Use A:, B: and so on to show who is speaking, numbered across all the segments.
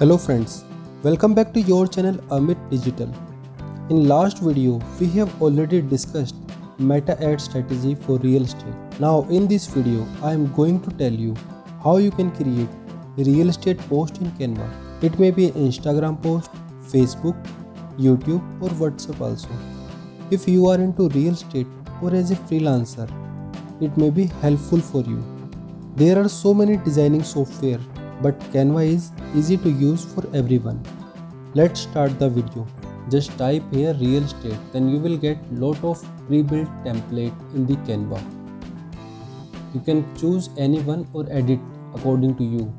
A: Hello friends, welcome back to your channel Amit Digital. In last video, we have already discussed meta ad strategy for real estate. Now in this video, I am going to tell you how you can create a real estate post in Canva. It may be an Instagram post, Facebook, YouTube or WhatsApp also. If you are into real estate or as a freelancer, it may be helpful for you. There are so many designing software, but Canva is easy to use for everyone. Let's start the video. Just type here real estate, then you will get lot of pre-built template in the Canva. You can choose anyone or edit according to you.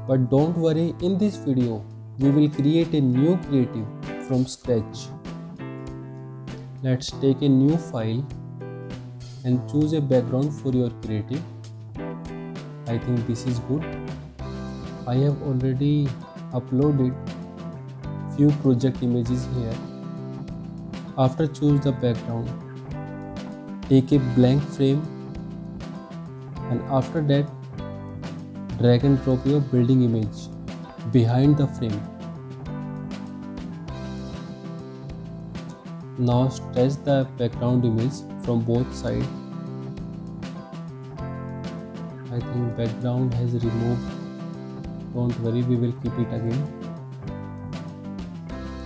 A: But don't worry, in this video we will create a new creative from scratch. Let's take a new file and choose a background for your creative. I think this is good. I have already uploaded few project images here. After choose the background, take a blank frame and after that drag and drop your building image behind the frame. Now stretch the background image from both sides. I think background has removed. Don't worry, we will keep it again.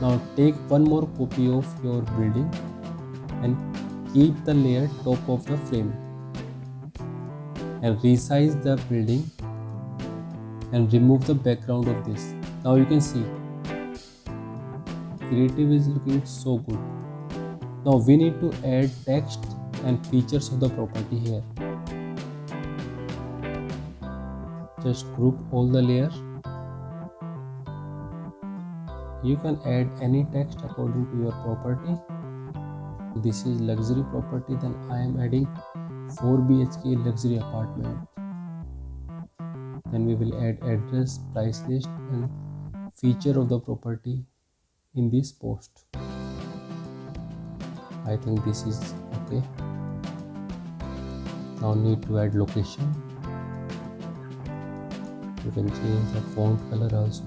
A: Now take one more copy of your building and keep the layer top of the frame and resize the building and remove the background of this. Now you can see creative is looking so good. Now we need to add text and features of the property here. Just group all the layers. You can add any text according to your property. This is luxury property, then I am adding 4 BHK luxury apartment. Then we will add address, price list and feature of the property in this post. I think this is okay. Now need to add location. You can change the font color also.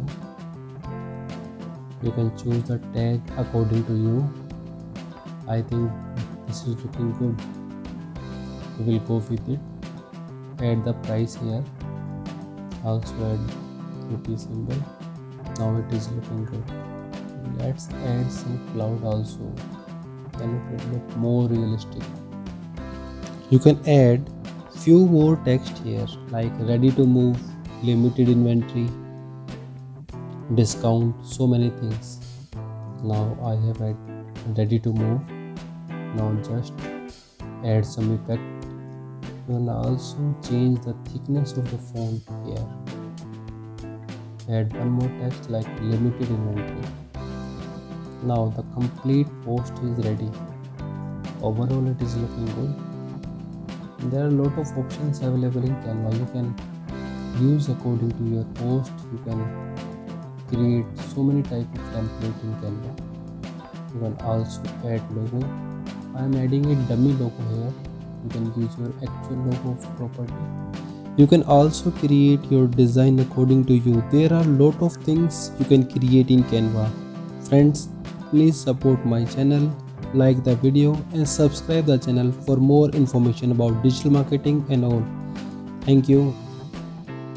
A: You can choose the tag according to you. I think this is looking good. We will go with it. Add the price here. Also add rupee symbol. Now it is looking good. Let's add some cloud also. Then it will look more realistic. You can add few more text here like ready to move, limited inventory, discount, so many things. Now I have add ready to move. Now just add some effect. You can also change the thickness of the font here. Add one more text like limited inventory. Now the complete post is ready. Overall it is looking good. There are a lot of options available in Canva. You can use according to your post. You can create so many type of template in Canva. You can also add logo. I am adding a dummy logo here. You can use your actual logo of property. You can also create your design according to you. There are a lot of things you can create in Canva. Friends, please support my channel, like the video and subscribe the channel for more information about digital marketing and all. Thank you.